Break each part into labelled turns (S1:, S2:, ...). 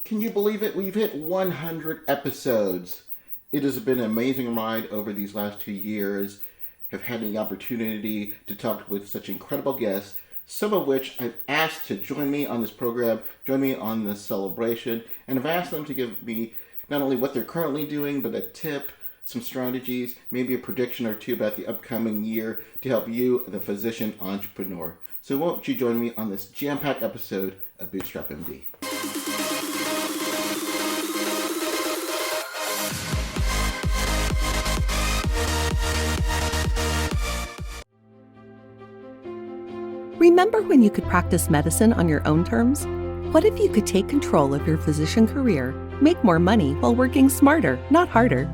S1: Can you believe it? We've hit 100 episodes. It has been an amazing ride over these last 2 years. Have had the opportunity to talk with such incredible guests, some of which I've asked to join me on this program, join me on this celebration, and I've asked them to give me not only what they're currently doing, but a tip, some strategies, maybe a prediction or two about the upcoming year to help you, the physician entrepreneur. So won't you join me on this jam-packed episode of BootstrapMD?
S2: Remember when you could practice medicine on your own terms? What if you could take control of your physician career, make more money while working smarter, not harder?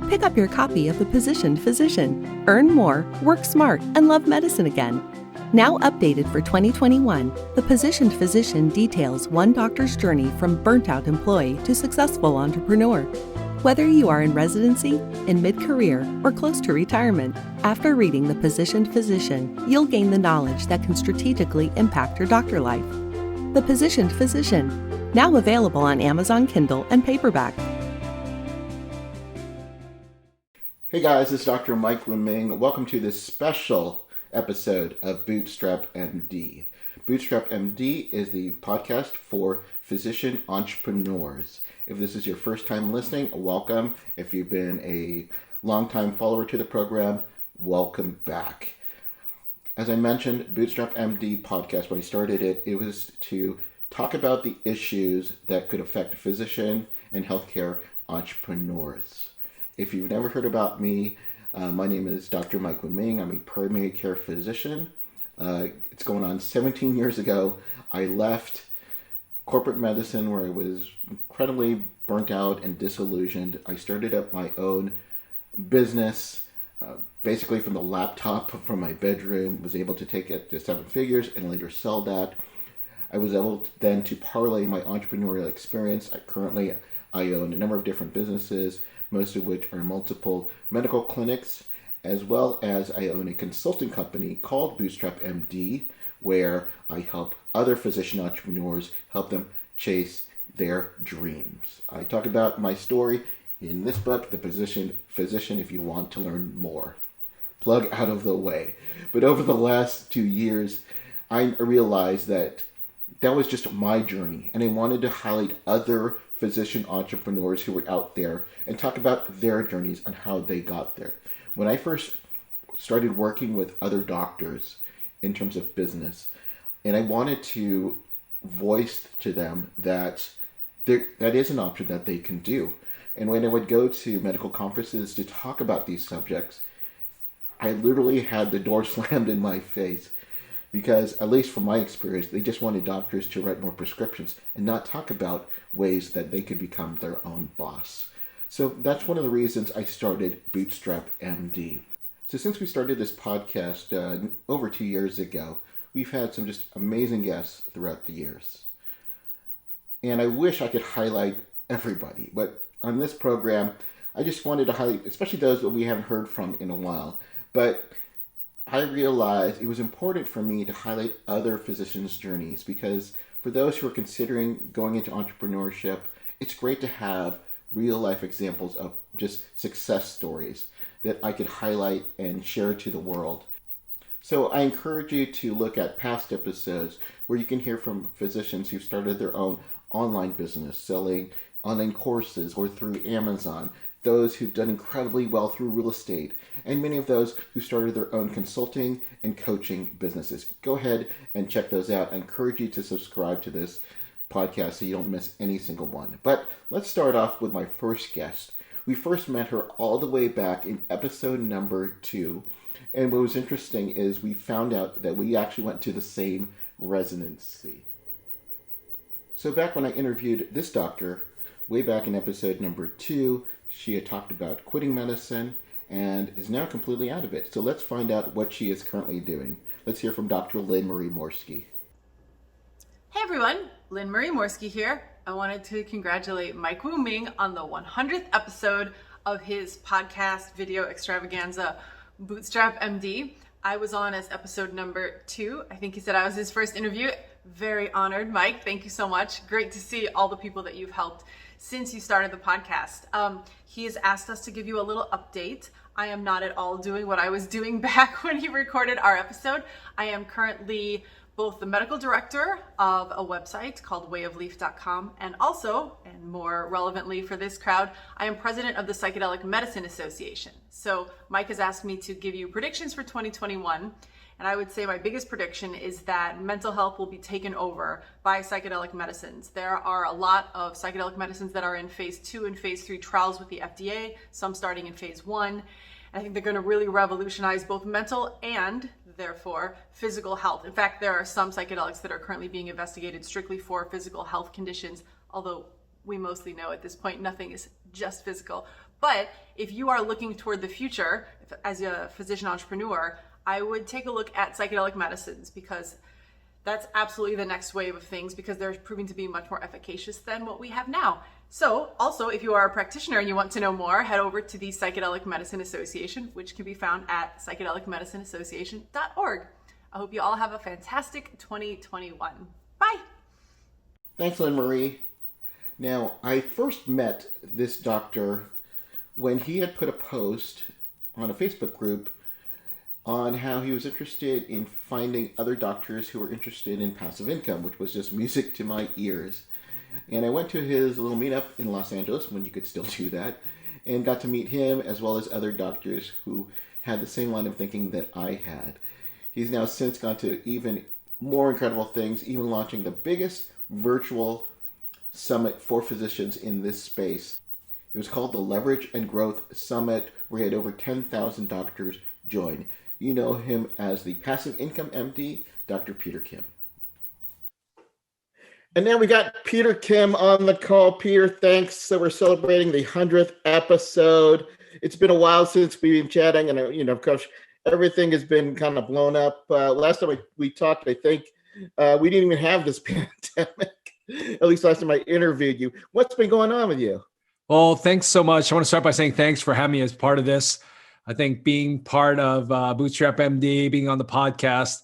S2: Pick up your copy of The Positioned Physician. Earn more, work smart, and love medicine again. Now updated for 2021, The Positioned Physician details one doctor's journey from burnt-out employee to successful entrepreneur. Whether you are in residency, in mid-career, or close to retirement, after reading The Positioned Physician, you'll gain the knowledge that can strategically impact your doctor life. The Positioned Physician, now available on Amazon Kindle and paperback.
S1: Hey guys, this is Dr. Mike Wiming. Welcome to this special episode of BootstrapMD. BootstrapMD is the podcast for physician entrepreneurs. If this is your first time listening, welcome. If you've been a long-time follower to the program, welcome back. As I mentioned, BootstrapMD podcast, when I started it, it was to talk about the issues that could affect physician and healthcare entrepreneurs. If you've never heard about me, my name is Dr. Mike Wiming. I'm a primary care physician. It's going on 17 years ago. I left corporate medicine where I was incredibly burnt out and disillusioned. I started up my own business, basically from the laptop from my bedroom, was able to take it to 7 figures and later sell that. I was able then to parlay my entrepreneurial experience. Currently, I own a number of different businesses, most of which are multiple medical clinics, as well as I own a consulting company called BootstrapMD, where I help other physician entrepreneurs, help them chase their dreams. I talk about my story in this book, The Positioned Physician, if you want to learn more. Plug out of the way. But over the last 2 years, I realized that was just my journey, and I wanted to highlight other physician entrepreneurs who were out there and talk about their journeys and how they got there. When I first started working with other doctors in terms of business, and I wanted to voice to them that that is an option that they can do. And when I would go to medical conferences to talk about these subjects, I literally had the door slammed in my face because, at least from my experience, they just wanted doctors to write more prescriptions and not talk about ways that they could become their own boss. So that's one of the reasons I started BootstrapMD. So since we started this podcast over 2 years ago, we've had some just amazing guests throughout the years. And I wish I could highlight everybody, but on this program, I just wanted to highlight, especially those that we haven't heard from in a while. But I realized it was important for me to highlight other physicians' journeys because for those who are considering going into entrepreneurship, it's great to have real-life examples of just success stories that I could highlight and share to the world. So I encourage you to look at past episodes where you can hear from physicians who started their own online business, selling online courses or through Amazon, those who've done incredibly well through real estate, and many of those who started their own consulting and coaching businesses. Go ahead and check those out. I encourage you to subscribe to this podcast so you don't miss any single one. But let's start off with my first guest. We first met her all the way back in episode number 2. And what was interesting is we found out that we actually went to the same residency. So back when I interviewed this doctor, way back in episode number 2, she had talked about quitting medicine and is now completely out of it. So let's find out what she is currently doing. Let's hear from Dr. Lynn Marie Morski.
S3: Hey everyone, Lynn Marie Morski here. I wanted to congratulate Mike Wiming on the 100th episode of his podcast video extravaganza, BootstrapMD. I was on as episode number 2. I think he said I was his first interview. Very honored, Mike. Thank you so much. Great to see all the people that you've helped since you started the podcast. He has asked us to give you a little update. I am not at all doing what I was doing back when he recorded our episode. I am currently both the medical director of a website called wayofleaf.com and also, and more relevantly for this crowd, I am president of the Psychedelic Medicine Association. So Mike has asked me to give you predictions for 2021. And I would say my biggest prediction is that mental health will be taken over by psychedelic medicines. There are a lot of psychedelic medicines that are in phase 2 and phase 3 trials with the FDA, some starting in phase 1. I think they're going to really revolutionize both mental and, therefore, physical health. In fact, there are some psychedelics that are currently being investigated strictly for physical health conditions, although we mostly know at this point nothing is just physical. But if you are looking toward the future, as a physician entrepreneur, I would take a look at psychedelic medicines because that's absolutely the next wave of things because they're proving to be much more efficacious than what we have now. So also, if you are a practitioner and you want to know more, head over to the Psychedelic Medicine Association, which can be found at psychedelicmedicineassociation.org. I hope you all have a fantastic 2021. Bye.
S1: Thanks, Lynn Marie. Now, I first met this doctor when he had put a post on a Facebook group on how he was interested in finding other doctors who were interested in passive income, which was just music to my ears. And I went to his little meetup in Los Angeles, when you could still do that, and got to meet him as well as other doctors who had the same line of thinking that I had. He's now since gone to even more incredible things, even launching the biggest virtual summit for physicians in this space. It was called the Leverage and Growth Summit, where he had over 10,000 doctors join. You know him as the Passive Income MD, Dr. Peter Kim. And now we got Peter Kim on the call. Peter, thanks. So we're celebrating the 100th episode. It's been a while since we've been chatting, and of course, everything has been kind of blown up. Last time we talked, I think we didn't even have this pandemic. At least last time I interviewed you. What's been going on with you?
S4: Well, thanks so much. I want to start by saying thanks for having me as part of this. I think being part of BootstrapMD, being on the podcast,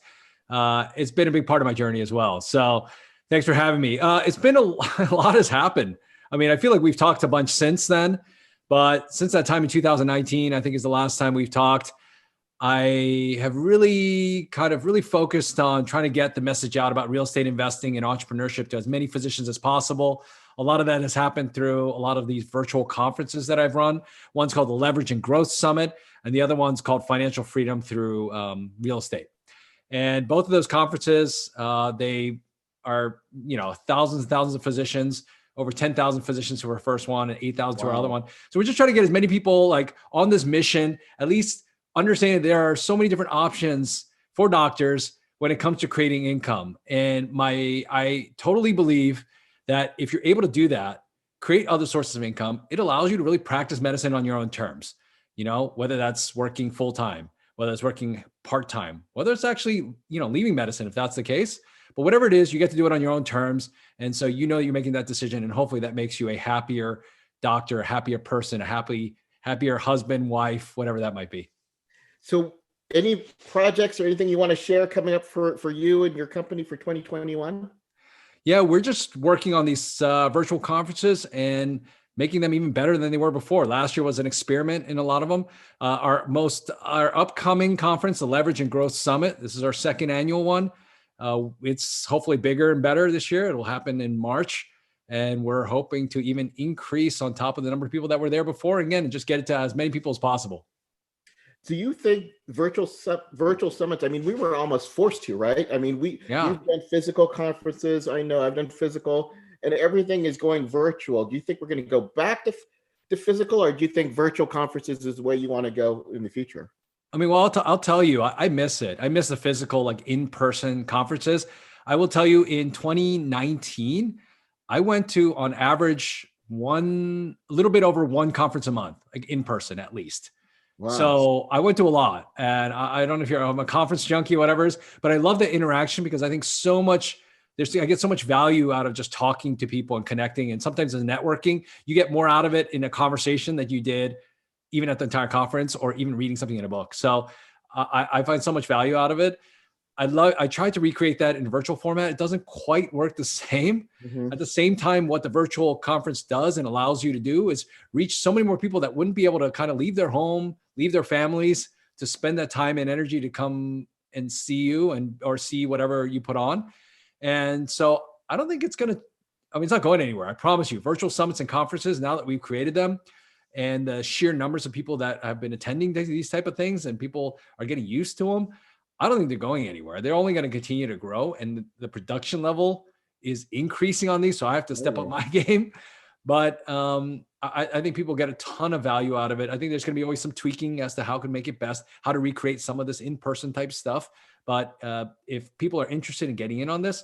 S4: it's been a big part of my journey as well. So thanks for having me. It's been a lot has happened. I mean, I feel like we've talked a bunch since then, but since that time in 2019, I think is the last time we've talked, I have really focused on trying to get the message out about real estate investing and entrepreneurship to as many physicians as possible. A lot of that has happened through a lot of these virtual conferences that I've run. One's called the Leverage and Growth Summit, and the other one's called Financial Freedom Through Real Estate. And both of those conferences, they are, thousands and thousands of physicians, over 10,000 physicians who were first one and 8,000 to our other one. So we're just trying to get as many people like on this mission, at least understanding there are so many different options for doctors when it comes to creating income. And I totally believe that if you're able to do that, create other sources of income, it allows you to really practice medicine on your own terms, whether that's working full-time, whether it's working part-time, whether it's actually, leaving medicine, if that's the case, but whatever it is, you get to do it on your own terms. And so, you're making that decision, and hopefully that makes you a happier doctor, a happier person, a happier husband, wife, whatever that might be.
S1: So any projects or anything you want to share coming up for you and your company for 2021?
S4: Yeah, we're just working on these virtual conferences and making them even better than they were before. Last year was an experiment in a lot of them. Our upcoming conference, the Leverage and Growth Summit, this is our second annual one. It's hopefully bigger and better this year. It will happen in March. And we're hoping to even increase on top of the number of people that were there before. Again, and just get it to as many people as possible.
S1: Do you think virtual summits, I mean, we were almost forced to, right? I mean, we've done physical conferences. I know I've done physical, and everything is going virtual. Do you think we're going to go back to physical, or do you think virtual conferences is the way you want to go in the future?
S4: I mean, well, I'll tell you, I miss it. I miss the physical, like in-person conferences. I will tell you, in 2019, I went to, on average, a little bit over one conference a month, like in person at least. Wow. So I went to a lot, and I don't know if I'm a conference junkie or whatever it is, but I love the interaction because I think I get so much value out of just talking to people and connecting. And sometimes in networking, you get more out of it in a conversation that you did even at the entire conference or even reading something in a book. So I find so much value out of it. I tried to recreate that in virtual format. It doesn't quite work the same.
S1: Mhm.
S4: At the same time, what the virtual conference does and allows you to do is reach so many more people that wouldn't be able to kind of leave their home, leave their families to spend that time and energy to come and see you or see whatever you put on. And so I don't think it's going to, I mean, it's not going anywhere. I promise you, virtual summits and conferences, now that we've created them and the sheer numbers of people that have been attending these type of things and people are getting used to them, I don't think they're going anywhere. They're only going to continue to grow, and the production level is increasing on these. So I have to step up my game. But I think people get a ton of value out of it. I think there's going to be always some tweaking as to how to make it best, how to recreate some of this in-person type stuff. But if people are interested in getting in on this,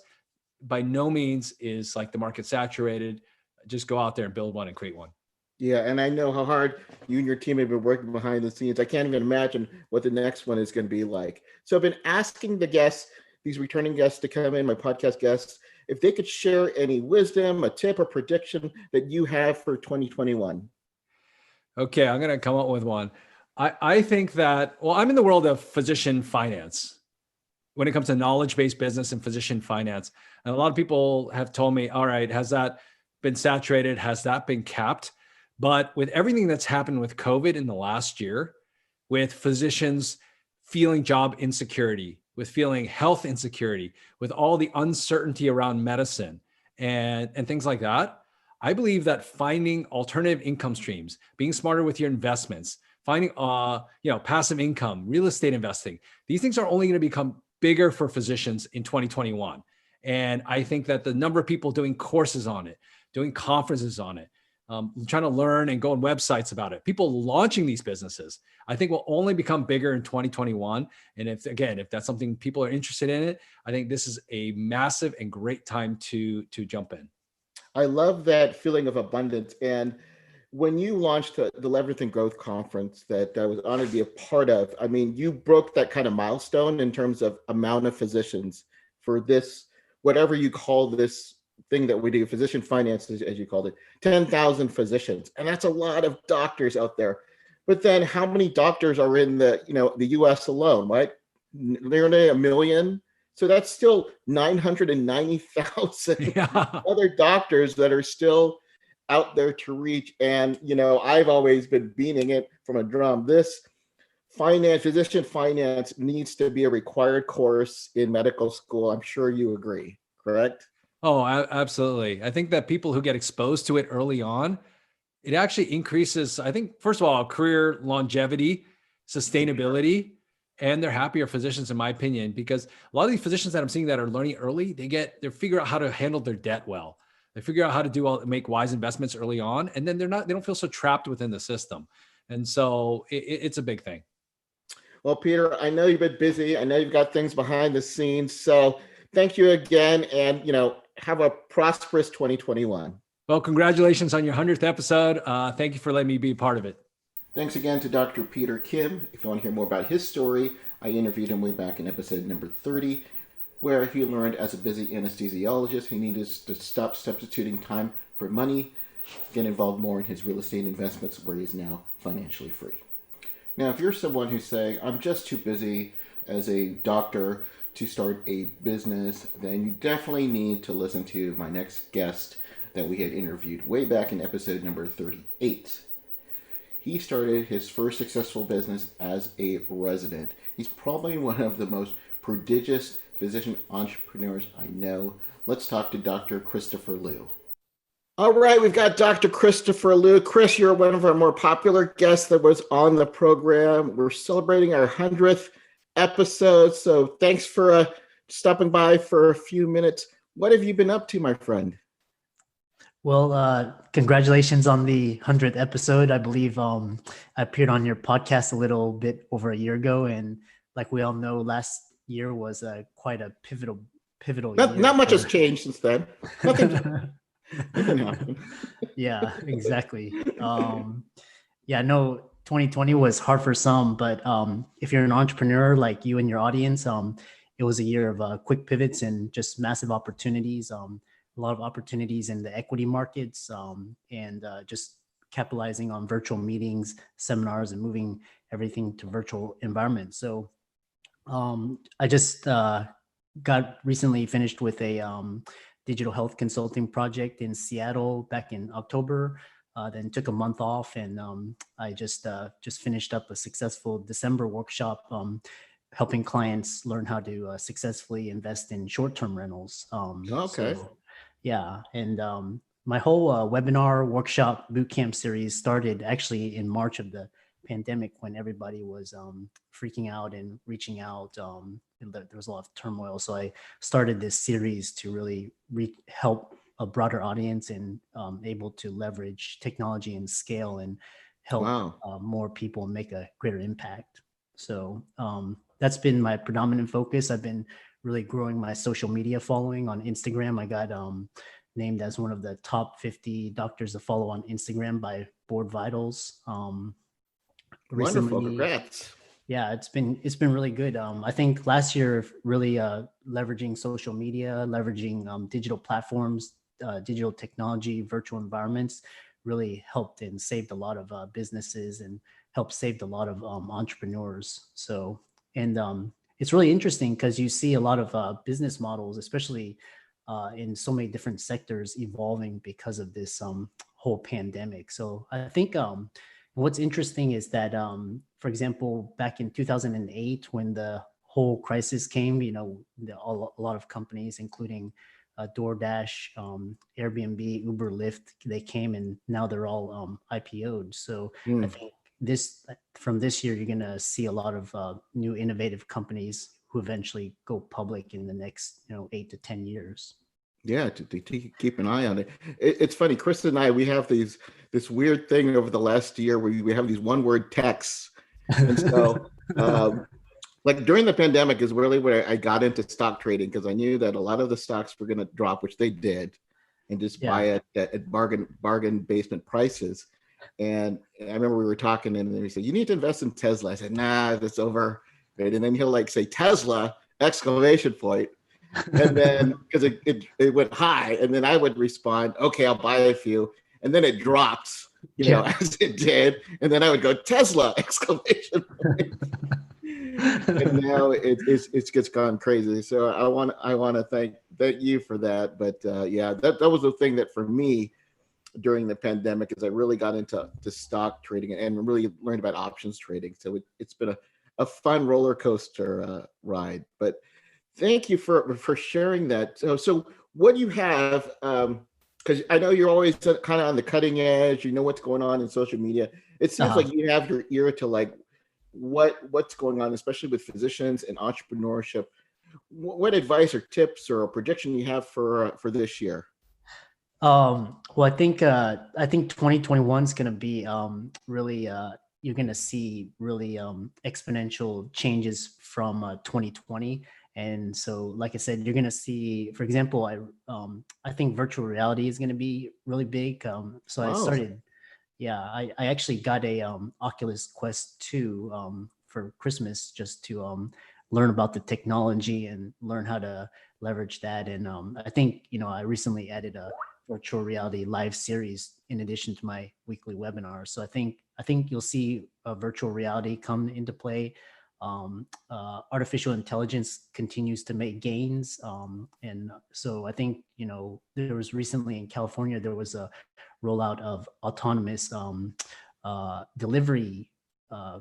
S4: by no means is like the market saturated. Just go out there and build one and create one.
S1: Yeah, and I know how hard you and your team have been working behind the scenes. I can't even imagine what the next one is going to be like. So I've been asking the guests, these returning guests to come in, my podcast guests, if they could share any wisdom, a tip, or prediction that you have for 2021.
S4: Okay, I'm going to come up with one. I think that, well, I'm in the world of physician finance when it comes to knowledge-based business and physician finance. And a lot of people have told me, all right, has that been saturated? Has that been capped? But with everything that's happened with COVID in the last year, with physicians feeling job insecurity, with feeling health insecurity, with all the uncertainty around medicine and things like that, I believe that finding alternative income streams, being smarter with your investments, finding passive income, real estate investing, these things are only going to become bigger for physicians in 2021. And I think that the number of people doing courses on it, doing conferences on it, trying to learn and go on websites about it, people launching these businesses, I think will only become bigger in 2021. And if that's something people are interested in it, I think this is a massive and great time to jump in.
S1: I love that feeling of abundance. And when you launched the Leverage and Growth Conference that I was honored to be a part of, I mean, you broke that kind of milestone in terms of amount of physicians for this, whatever you call this thing that we do, physician finance, as you called it, 10,000 physicians. And that's a lot of doctors out there. But then how many doctors are in the US alone, right? Nearly a million. So that's still 990,000 other doctors that are still out there to reach. And, I've always been beating it from a drum. This physician finance needs to be a required course in medical school. I'm sure you agree, correct?
S4: Oh, absolutely. I think that people who get exposed to it early on, it actually increases, I think, first of all, career longevity, sustainability, and they're happier physicians, in my opinion, because a lot of these physicians that I'm seeing that are learning early, they figure out how to handle their debt well. They figure out how to make wise investments early on, and then they don't feel so trapped within the system. And so it's a big thing.
S1: Well, Peter, I know you've been busy. I know you've got things behind the scenes. So thank you again. And, have a prosperous 2021.
S4: Well, congratulations on your 100th episode. Thank you for letting me be a part of it.
S1: Thanks again to Dr. Peter Kim. If you want to hear more about his story, I interviewed him way back in episode number 30, where he learned as a busy anesthesiologist he needed to stop substituting time for money, get involved more in his real estate investments, where he is now financially free. Now, if you're someone who's saying, I'm just too busy as a doctor to start a business, then you definitely need to listen to my next guest that we had interviewed way back in episode number 38. He started his first successful business as a resident. He's probably one of the most prodigious physician entrepreneurs I know. Let's talk to Dr. Christopher Liu. All right, we've got Dr. Christopher Liu. Chris, you're one of our more popular guests that was on the program. We're celebrating our 100th episode, so thanks for stopping by for a few minutes. What have you been up to, my friend?
S5: Well, congratulations on the 100th episode. I believe I appeared on your podcast a little bit over a year ago, and like we all know, last year was quite a pivotal year.
S1: Not much has changed since then. Nothing happened.
S5: Yeah, exactly. Yeah, no, 2020 was hard for some, but if you're an entrepreneur like you and your audience, it was a year of quick pivots and just massive opportunities. A lot of opportunities in the equity markets, and just capitalizing on virtual meetings, seminars, and moving everything to virtual environments. So I just got recently finished with a digital health consulting project in Seattle back in October. Then took a month off, and I just finished up a successful December workshop, helping clients learn how to successfully invest in short-term rentals.
S1: Okay.
S5: So, yeah, and my whole webinar workshop bootcamp series started actually in March of the pandemic, when everybody was freaking out and reaching out. And there was a lot of turmoil. So I started this series to really help a broader audience, and able to leverage technology and scale and help
S1: Wow.
S5: more people make a greater impact. So that's been my predominant focus. I've been really growing my social media following on Instagram. I got named as one of the top 50 doctors to follow on Instagram by Board Vitals.
S1: Wonderful.
S5: Recently,
S1: Congrats.
S5: yeah, it's been really good. I think last year really leveraging social media, leveraging digital platforms, digital technology, virtual environments really helped and saved a lot of businesses, and helped saved a lot of entrepreneurs. So, and it's really interesting because you see a lot of business models, especially in so many different sectors, evolving because of this whole pandemic. So I think what's interesting is that, for example, back in 2008, when the whole crisis came, a lot of companies, including DoorDash, Airbnb, Uber, Lyft, they came, and now they're all IPO'd. So I
S1: Hmm.
S5: think from this year, you're going to see a lot of new innovative companies who eventually go public in the next 8 to 10 years.
S1: Yeah, to keep an eye on it. It's funny, Chris and I, we have this weird thing over the last year where we have these one-word texts. And so like during the pandemic is really where I got into stock trading, because I knew that a lot of the stocks were going to drop, which they did, and just buy
S5: Yeah.
S1: it at bargain basement prices. And I remember we were talking, and then he said, "You need to invest in Tesla." I said, "Nah, that's over." Right? And then he'll like say Tesla exclamation point, and then because it went high, and then I would respond, "Okay, I'll buy a few," and then it drops,
S5: Yeah.
S1: as it did, and then I would go Tesla exclamation point. And now it's just gone crazy. So I want to thank you for that. But yeah, that was the thing that for me during the pandemic is I really got into stock trading and really learned about options trading. So it's been a fun roller coaster ride. But thank you for sharing that. So what do you have? Because I know you're always kind of on the cutting edge. You know what's going on in social media. It seems
S5: Uh-huh.
S1: like you have your ear to like what's going on, especially with physicians and entrepreneurship. What advice or tips or a prediction you have for this year?
S5: Well, I think 2021 is going to be really you're going to see really exponential changes from 2020. And so, like I said, you're going to see, for example, I think virtual reality is going to be really big. So I
S1: Wow.
S5: started, yeah, I actually got a Oculus Quest 2 for Christmas, just to learn about the technology and learn how to leverage that. And I think, I recently added a virtual reality live series in addition to my weekly webinar. So I think you'll see virtual reality come into play. Artificial intelligence continues to make gains, and so I think there was recently in California, there was a rollout of autonomous delivery uh,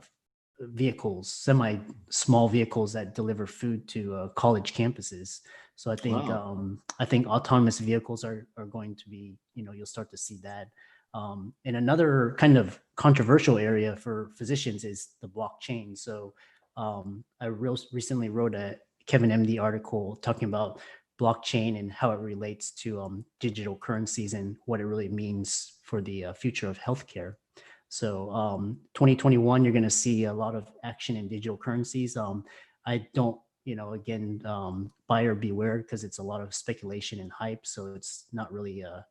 S5: vehicles, semi small vehicles that deliver food to college campuses. So
S1: Wow.
S5: I think autonomous vehicles are going to be, you'll start to see that. And another kind of controversial area for physicians is the blockchain. So I recently wrote a Kevin MD article talking about blockchain and how it relates to digital currencies and what it really means for the future of healthcare. So 2021, you're going to see a lot of action in digital currencies. I don't, again, buyer beware, because it's a lot of speculation and hype. So it's not really a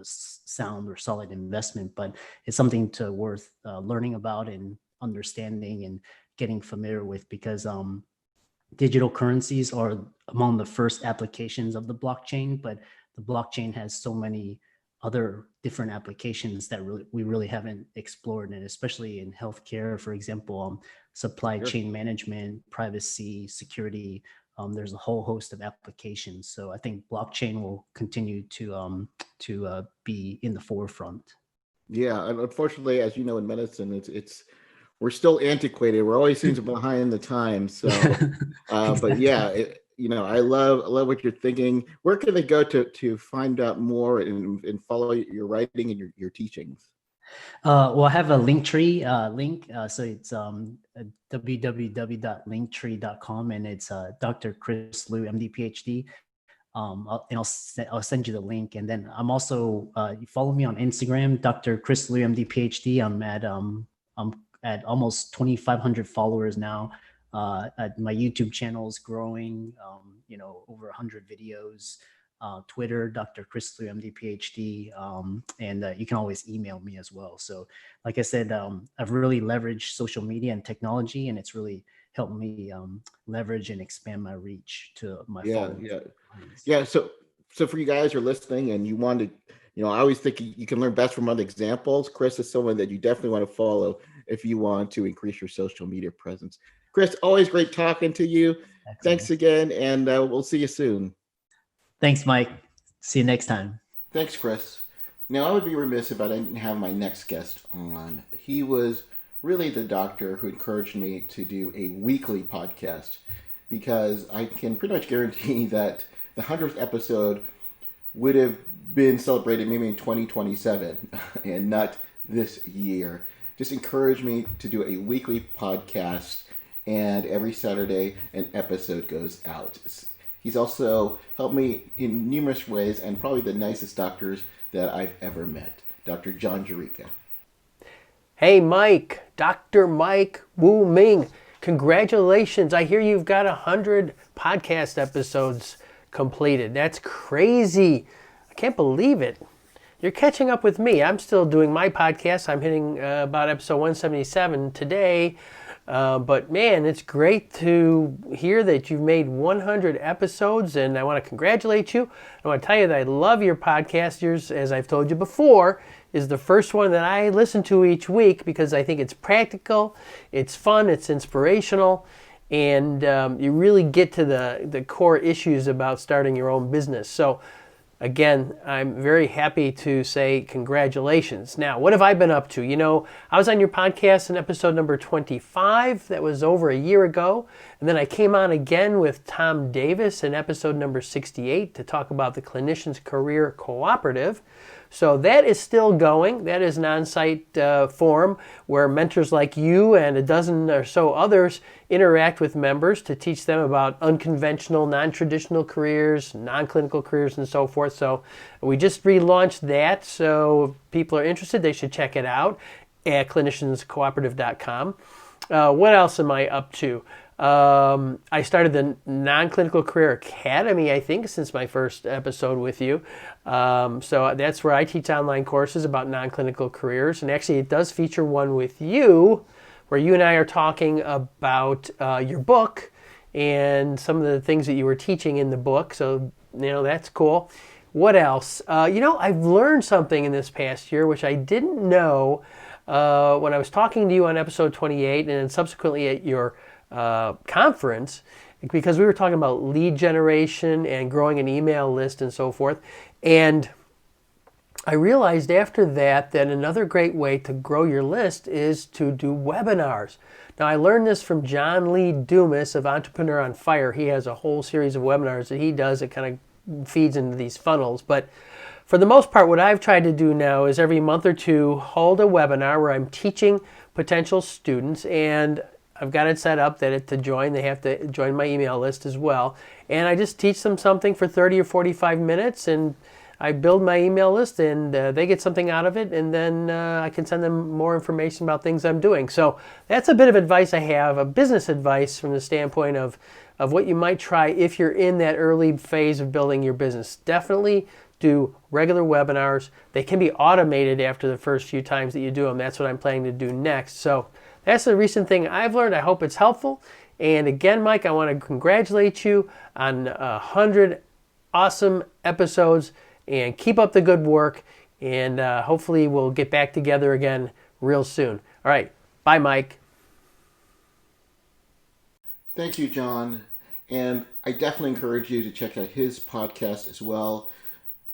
S5: sound or solid investment, but it's something to worth learning about and understanding and getting familiar with, because digital currencies are among the first applications of the blockchain, but the blockchain has so many other different applications that we really haven't explored, and especially in healthcare, for example, supply
S1: Sure.
S5: chain management, privacy, security. There's a whole host of applications. So I think blockchain will continue to be in the forefront.
S1: Yeah, and unfortunately, as you know, in medicine, it's we're still antiquated. We're always seems behind the times. So, but
S5: Exactly.
S1: yeah, I love what you're thinking. Where can they go to find out more and follow your writing and your teachings?
S5: Well, I have a Linktree link. So it's www.linktree.com, and it's Dr. Chris Liu, MD, PhD. I'll send you the link, and then I'm also you follow me on Instagram, Dr. Chris Liu, MD, PhD. I'm at almost 2,500 followers now. My YouTube channel is growing. Over 100 videos. Twitter, Dr. Chris Liu, MD, PhD, and you can always email me as well. So, like I said, I've really leveraged social media and technology, and it's really helped me leverage and expand my reach to my
S1: Yeah,
S5: followers.
S1: yeah. Yeah, so for you guys who are listening and you want to, I always think you can learn best from other examples. Chris is someone that you definitely want to follow if you want to increase your social media presence. Chris, always great talking to you. Thanks
S5: Excellent.
S1: again, and we'll see you soon.
S5: Thanks, Mike. See you next time.
S1: Thanks, Chris. Now, I would be remiss if I didn't have my next guest on. He was really the doctor who encouraged me to do a weekly podcast because I can pretty much guarantee that the 100th episode would have been celebrated maybe in 2027 and not this year. Just encouraged me to do a weekly podcast, and every Saturday an episode goes out. He's also helped me in numerous ways, and probably the nicest doctors that I've ever met, Dr. John Jerica.
S6: Hey, Mike, Dr. Mike Wu Ming. Congratulations. I hear you've got 100 podcast episodes completed. That's crazy. I can't believe it. You're catching up with me. I'm still doing my podcast. I'm hitting about episode 177 today. But man, it's great to hear that you've made 100 episodes, and I want to congratulate you. I want to tell you that I love your podcast. Yours, as I've told you before, is the first one that I listen to each week because I think it's practical, it's fun, it's inspirational, and you really get to the core issues about starting your own business. So again, I'm very happy to say congratulations. Now, what have I been up to? I was on your podcast in episode number 25. That was over a year ago. And then I came on again with Tom Davis in episode number 68 to talk about the Clinician's Career Cooperative. So that is still going. That is an on-site forum where mentors like you and a dozen or so others interact with members to teach them about unconventional, non-traditional careers, non-clinical careers, and so forth. So we just relaunched that. So if people are interested, they should check it out at clinicianscooperative.com. What else am I up to? I started the Non-Clinical Career Academy, I think, since my first episode with you. So that's where I teach online courses about non-clinical careers. And actually, it does feature one with you, where you and I are talking about your book and some of the things that you were teaching in the book. So, that's cool. What else? I've learned something in this past year, which I didn't know when I was talking to you on episode 28 and then subsequently at your conference, because we were talking about lead generation and growing an email list and so forth. And I realized after that another great way to grow your list is to do webinars. Now, I learned this from John Lee Dumas of Entrepreneur on Fire. He has a whole series of webinars that he does that kind of feeds into these funnels. But for the most part, what I've tried to do now is every month or two hold a webinar where I'm teaching potential students, and I've got it set up that to join, they have to join my email list as well. And I just teach them something for 30 or 45 minutes, and I build my email list, and they get something out of it, and then I can send them more information about things I'm doing. So that's a bit of advice I have, a business advice from the standpoint of what you might try if you're in that early phase of building your business. Definitely do regular webinars. They can be automated after the first few times that you do them. That's what I'm planning to do next. So that's a recent thing I've learned. I hope it's helpful. And again, Mike, I want to congratulate you on 100 awesome episodes, and keep up the good work. And hopefully we'll get back together again real soon. All right. Bye, Mike.
S1: Thank you, John. And I definitely encourage you to check out his podcast as well.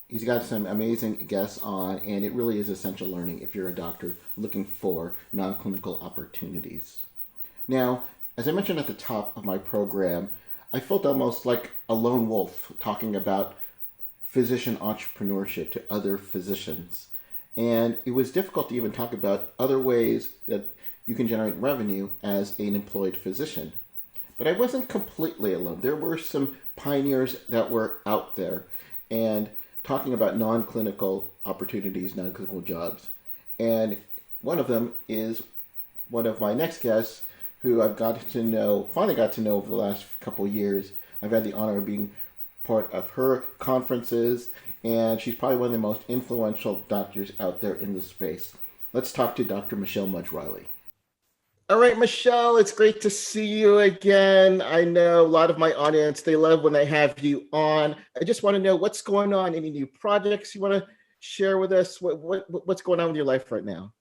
S1: He's got some amazing guests on, and it really is essential learning if you're a doctor looking for non-clinical opportunities. Now, as I mentioned at the top of my program, I felt almost like a lone wolf talking about physician entrepreneurship to other physicians. And it was difficult to even talk about other ways that you can generate revenue as an employed physician. But I wasn't completely alone. There were some pioneers that were out there and talking about non-clinical opportunities, non-clinical jobs. And one of them is one of my next guests who I've finally got to know over the last couple of years. I've had the honor of being part of her conferences, and she's probably one of the most influential doctors out there in the space. Let's talk to Dr. Michelle Mudge Riley. All right, Michelle, it's great to see you again. I know a lot of my audience, they love when I have you on. I just want to know what's going on, any new projects you want to share with us? What's going on with your life right now?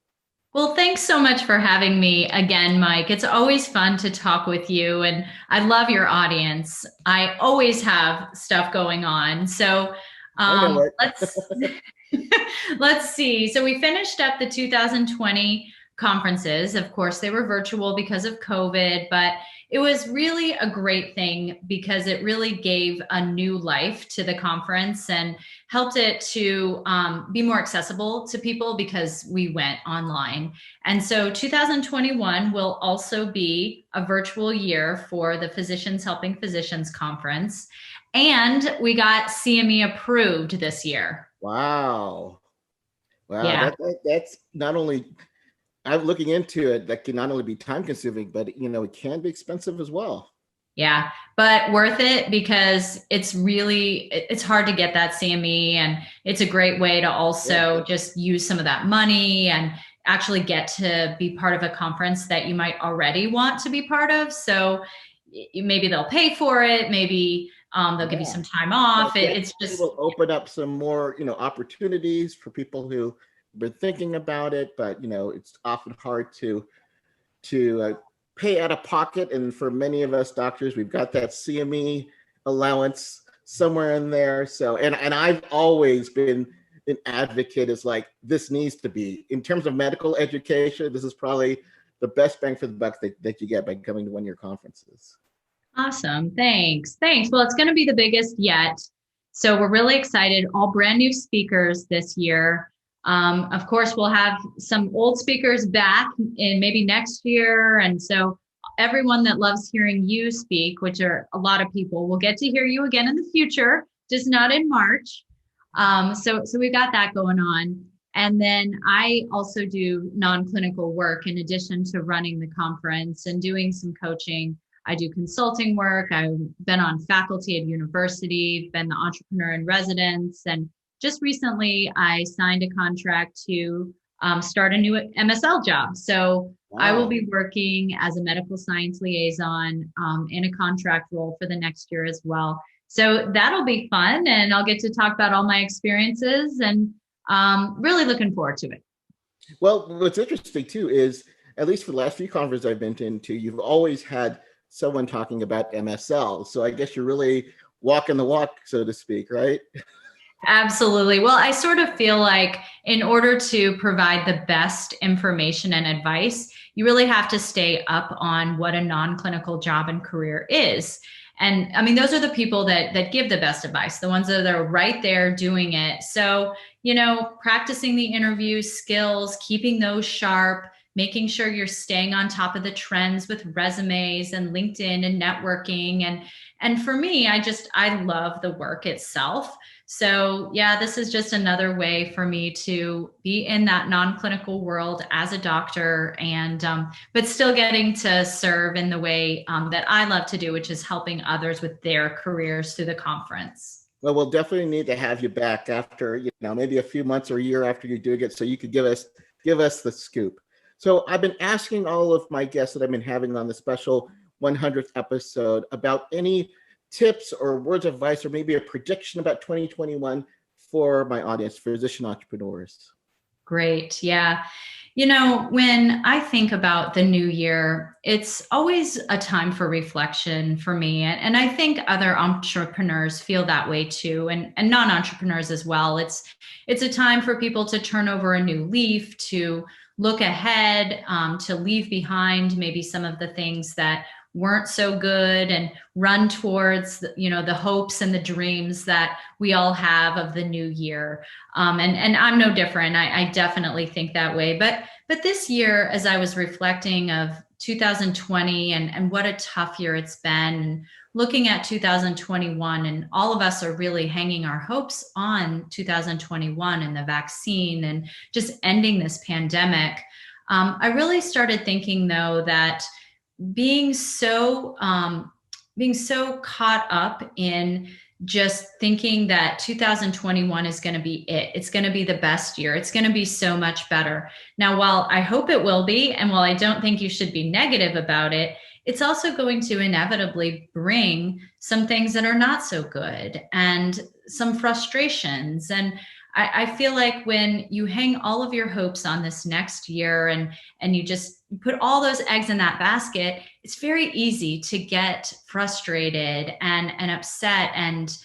S7: Well, thanks so much for having me again, Mike. It's always fun to talk with you, and I love your audience. I always have stuff going on. So let's see. So we finished up the 2020 conferences. Of course, they were virtual because of COVID, but it was really a great thing because it really gave a new life to the conference and helped it to be more accessible to people because we went online. And so 2021 will also be a virtual year for the Physicians Helping Physicians Conference. And we got CME approved this year.
S1: Wow.
S7: Yeah.
S1: That's not only... I'm looking into it. That can not only be time consuming, but it can be expensive as well.
S7: Yeah, but worth it because it's hard to get that CME, and it's a great way to also just use some of that money and actually get to be part of a conference that you might already want to be part of. So maybe they'll pay for it. Maybe they'll give you some time off. It
S1: will open up some more, opportunities for people who been thinking about it, but it's often hard to pay out of pocket. And for many of us doctors, we've got that CME allowance somewhere in there. So, and I've always been an advocate is like, this needs to be, in terms of medical education, this is probably the best bang for the buck that you get by coming to one of your conferences.
S7: Awesome. Thanks. Well, it's going to be the biggest yet. So we're really excited. All brand new speakers this year. Of course, we'll have some old speakers back in maybe next year. And so everyone that loves hearing you speak, which are a lot of people, will get to hear you again in the future, just not in March. So we've got that going on. And then I also do non-clinical work in addition to running the conference and doing some coaching. I do consulting work. I've been on faculty at university, been the entrepreneur in residence, and just recently, I signed a contract to start a new MSL job. So I will be working as a medical science liaison in a contract role for the next year as well. So that'll be fun, and I'll get to talk about all my experiences, and really looking forward to it.
S1: Well, what's interesting too is, at least for the last few conferences I've been to, you've always had someone talking about MSL. So I guess you're really walking the walk, so to speak, right?
S7: Absolutely. Well, I sort of feel like in order to provide the best information and advice, you really have to stay up on what a non-clinical job and career is. And I mean, those are the people that give the best advice, the ones that are right there doing it. So, practicing the interview skills, keeping those sharp, making sure you're staying on top of the trends with resumes and LinkedIn and networking. And for me, I love the work itself. So yeah, this is just another way for me to be in that non-clinical world as a doctor, and but still getting to serve in the way that I love to do, which is helping others with their careers through the conference.
S1: Well, we'll definitely need to have you back after, maybe a few months or a year after you're doing it, so you could give us the scoop. So I've been asking all of my guests that I've been having on the special 100th episode about any tips or words of advice or maybe a prediction about 2021 for my audience, physician entrepreneurs?
S7: Great. Yeah. When I think about the new year, it's always a time for reflection for me. And I think other entrepreneurs feel that way too, and non-entrepreneurs as well. It's a time for people to turn over a new leaf, to look ahead, to leave behind maybe some of the things that weren't so good and run towards, the hopes and the dreams that we all have of the new year. And I'm no different. I definitely think that way. But this year, as I was reflecting of 2020 and what a tough year it's been, and looking at 2021, and all of us are really hanging our hopes on 2021 and the vaccine and just ending this pandemic. I really started thinking, though, that being so caught up in just thinking that 2021 is going to be it's going to be the best year, it's going to be so much better. Now, while I hope it will be, and while I don't think you should be negative about it, it's also going to inevitably bring some things that are not so good and some frustrations. And I feel like when you hang all of your hopes on this next year and you just put all those eggs in that basket, it's very easy to get frustrated and upset and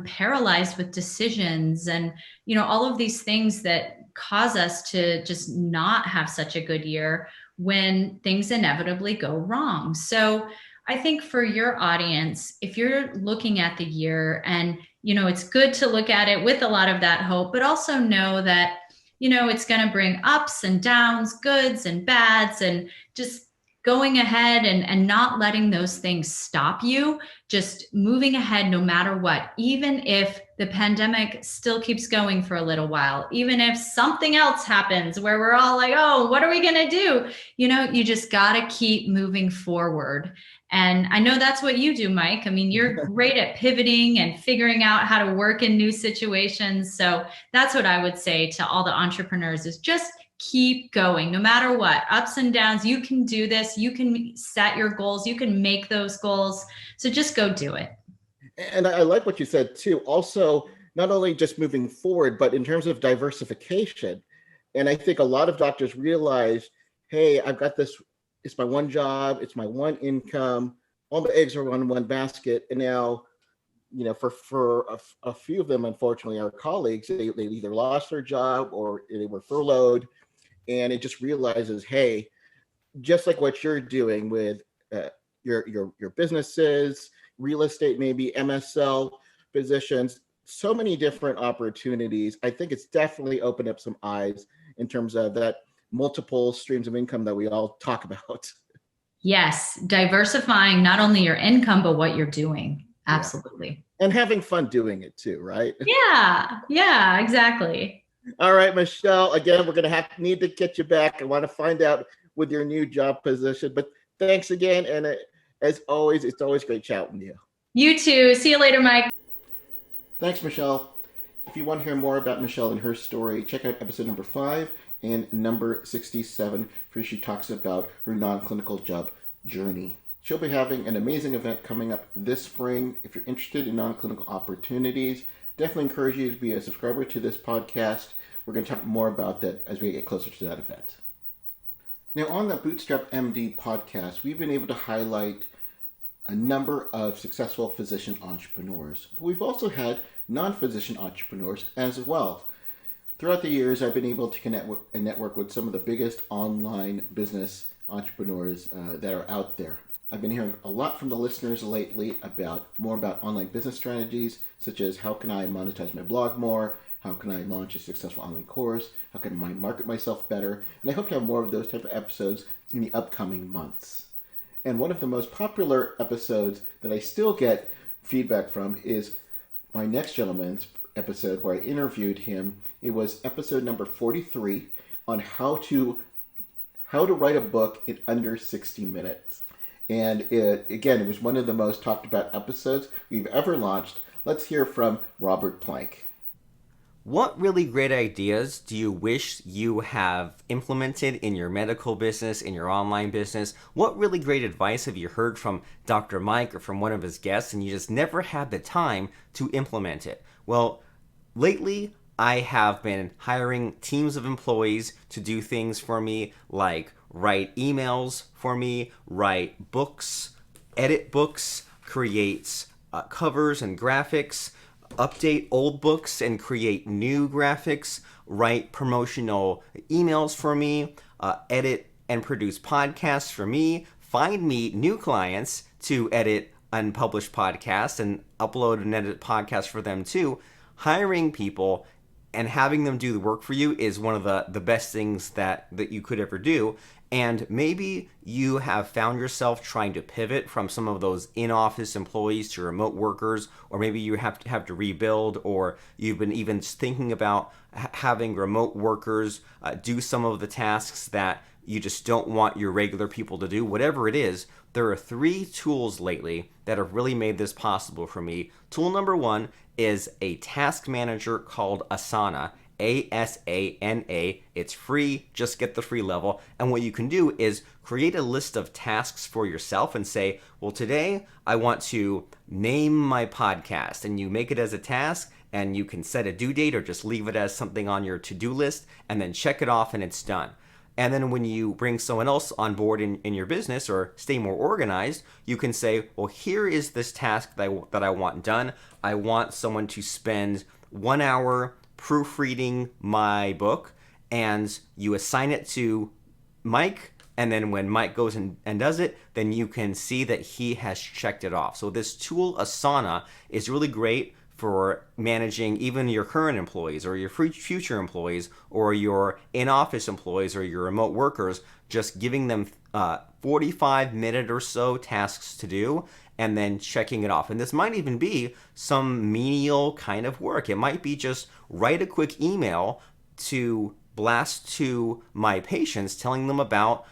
S7: paralyzed with decisions and, all of these things that cause us to just not have such a good year when things inevitably go wrong. So I think for your audience, if you're looking at the year and, it's good to look at it with a lot of that hope, but also know that, it's going to bring ups and downs, goods and bads, and just going ahead and not letting those things stop you, just moving ahead no matter what, even if the pandemic still keeps going for a little while, even if something else happens where we're all like, oh, what are we going to do? You just got to keep moving forward. And I know that's what you do, Mike. I mean, you're great at pivoting and figuring out how to work in new situations. So that's what I would say to all the entrepreneurs is just keep going, no matter what, ups and downs. You can do this. You can set your goals. You can make those goals. So just go do it.
S1: And I like what you said too. Also, not only just moving forward, but in terms of diversification. And I think a lot of doctors realize, hey, I've got this, it's my one job, it's my one income, all the eggs are on one basket. And now, for a few of them, unfortunately, our colleagues, they either lost their job or they were furloughed. And it just realizes, hey, just like what you're doing with your businesses, real estate, maybe MSL positions, so many different opportunities. I think it's definitely opened up some eyes in terms of that multiple streams of income that we all talk about.
S7: Yes, diversifying not only your income, but what you're doing. Absolutely.
S1: Yeah. And having fun doing it too, right?
S7: Yeah, exactly.
S1: All right, Michelle, again, we're going to need to get you back. I want to find out with your new job position, but thanks again. And as always, it's always great chatting with you.
S7: You too. See you later, Mike.
S1: Thanks, Michelle. If you want to hear more about Michelle and her story, check out episode number 5 and number 67, where she talks about her non-clinical job journey. She'll be having an amazing event coming up this spring. If you're interested in non-clinical opportunities, definitely encourage you to be a subscriber to this podcast. We're going to talk more about that as we get closer to that event. Now, on the BootstrapMD podcast, we've been able to highlight a number of successful physician entrepreneurs, but we've also had non-physician entrepreneurs as well. Throughout the years, I've been able to connect and network with some of the biggest online business entrepreneurs that are out there. I've been hearing a lot from the listeners lately about online business strategies, such as how can I monetize my blog more, how can I launch a successful online course, how can I market myself better, and I hope to have more of those type of episodes in the upcoming months. And one of the most popular episodes that I still get feedback from is my next gentleman's episode where I interviewed him. It was episode number 43 on how to write a book in under 60 minutes. And it was one of the most talked about episodes we've ever launched. Let's hear from Robert Plank.
S8: What really great ideas do you wish you have implemented in your medical business, in your online business? What really great advice have you heard from Dr. Mike or from one of his guests and you just never had the time to implement it? Well, lately, I have been hiring teams of employees to do things for me, like write emails for me, write books, edit books, create covers and graphics, update old books and create new graphics, write promotional emails for me, edit and produce podcasts for me, find me new clients to edit unpublished podcasts and upload and edit podcasts for them too. Hiring people and having them do the work for you is one of the best things that you could ever do. And maybe you have found yourself trying to pivot from some of those in-office employees to remote workers, or maybe you have to rebuild, or you've been even thinking about having remote workers do some of the tasks that you just don't want your regular people to do. Whatever it is, there are 3 tools lately that have really made this possible for me. Tool number 1 is a task manager called Asana. Asana. It's free, just get the free level. And what you can do is create a list of tasks for yourself and say, well, today I want to name my podcast. And you make it as a task, and you can set a due date or just leave it as something on your to-do list and then check it off and it's done. And then when you bring someone else on board in your business or stay more organized, you can say, well, here is this task that I want done. I want someone to spend 1 hour proofreading my book, and you assign it to Mike, and then when Mike goes and does it, then you can see that he has checked it off. So this tool, Asana, is really great for managing even your current employees or your future employees or your in-office employees or your remote workers, just giving them 45-minute or so tasks to do and then checking it off. And this might even be some menial kind of work. It might be just write a quick email to blast to my patients telling them about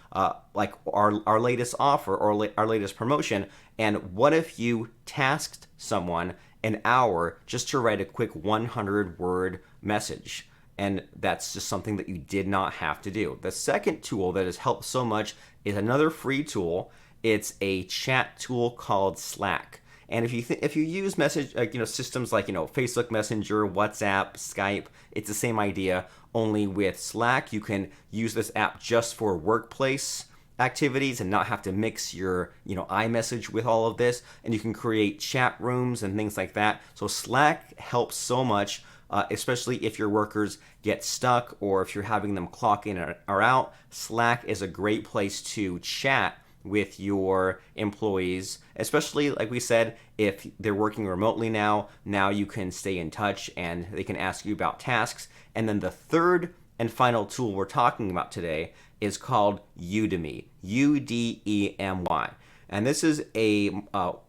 S8: like our latest offer or our latest promotion. And what if you tasked someone an hour just to write a quick 100-word message? And that's just something that you did not have to do. The second tool that has helped so much is another free tool. It's a chat tool called Slack. And if you use message systems like Facebook Messenger, WhatsApp, Skype, it's the same idea. Only with Slack, you can use this app just for workplace activities and not have to mix your iMessage with all of this, and you can create chat rooms and things like that. So Slack helps so much, especially if your workers get stuck or if you're having them clock in or out. Slack is a great place to chat with your employees, especially like we said, if they're working remotely now you can stay in touch and they can ask you about tasks. And then the third and final tool we're talking about today is called Udemy, Udemy. And this is a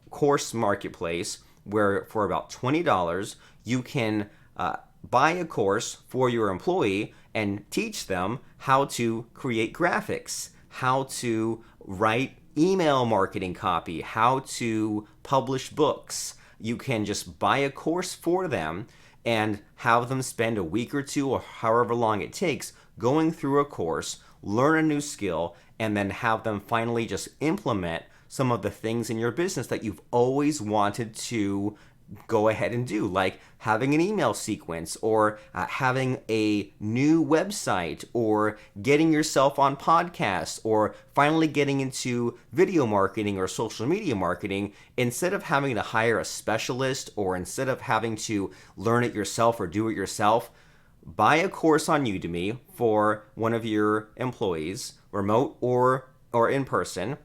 S8: course marketplace where for about $20, you can buy a course for your employee and teach them how to create graphics, how to write email marketing copy, how to publish books. You can just buy a course for them and have them spend a week or 2 or however long it takes going through a course, learn a new skill, and then have them finally just implement some of the things in your business that you've always wanted to go ahead and do, like having an email sequence or having a new website or getting yourself on podcasts or finally getting into video marketing or social media marketing. Instead of having to hire a specialist or instead of having to learn it yourself or do it yourself, buy a course on Udemy for one of your employees, remote or in person.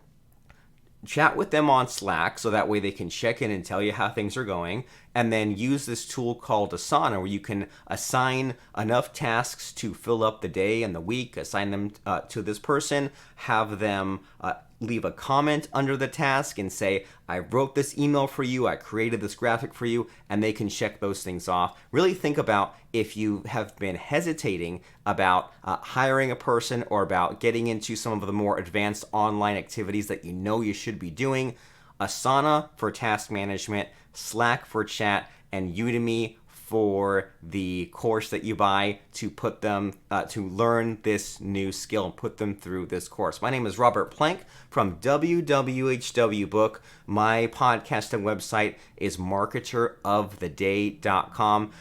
S8: Chat with them on Slack so that way they can check in and tell you how things are going, and then use this tool called Asana where you can assign enough tasks to fill up the day and the week, assign them to this person, have them leave a comment under the task and say, I wrote this email for you, I created this graphic for you, and they can check those things off. Really think about if you have been hesitating about hiring a person or about getting into some of the more advanced online activities that you know you should be doing. Asana for task management, Slack for chat, and Udemy for the course that you buy to put them to learn this new skill and put them through this course. My name is Robert Plank from WWHW Book. My podcast and website is marketeroftheday.com.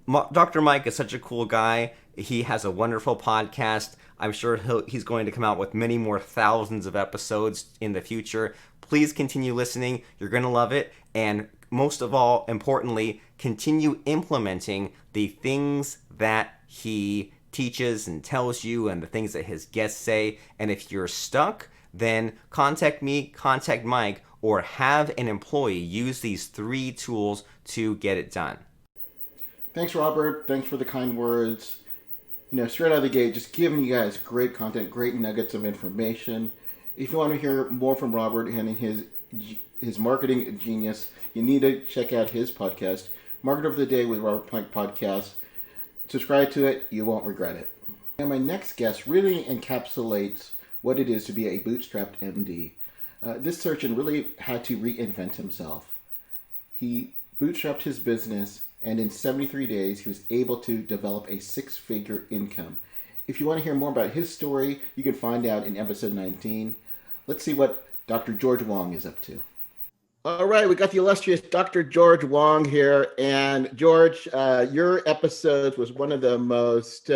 S8: Dr. Mike is such a cool guy. He has a wonderful podcast. I'm sure he's going to come out with many more thousands of episodes in the future. Please continue listening. You're going to love it. And most of all, importantly, continue implementing the things that he teaches and tells you and the things that his guests say. And if you're stuck, then contact me, contact Mike, or have an employee use these 3 tools to get it done.
S1: Thanks, Robert. Thanks for the kind words. Straight out of the gate, just giving you guys great content, great nuggets of information. If you want to hear more from Robert and his marketing genius, you need to check out his podcast, Marketer of the Day with Robert Plank Podcast. Subscribe to it. You won't regret it. And my next guest really encapsulates what it is to be a bootstrapped MD. This surgeon really had to reinvent himself. He bootstrapped his business, and in 73 days, he was able to develop a 6-figure income. If you want to hear more about his story, you can find out in episode 19. Let's see what Dr. George Wong is up to. All right, we got the illustrious Dr. George Wong here. And George, your episode was one of the most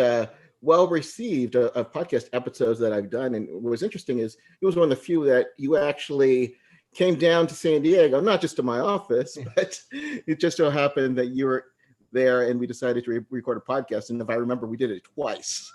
S1: well-received of podcast episodes that I've done. And what was interesting is it was one of the few that you actually came down to San Diego, not just to my office, but it just so happened that you were there and we decided to record a podcast. And if I remember, we did it twice.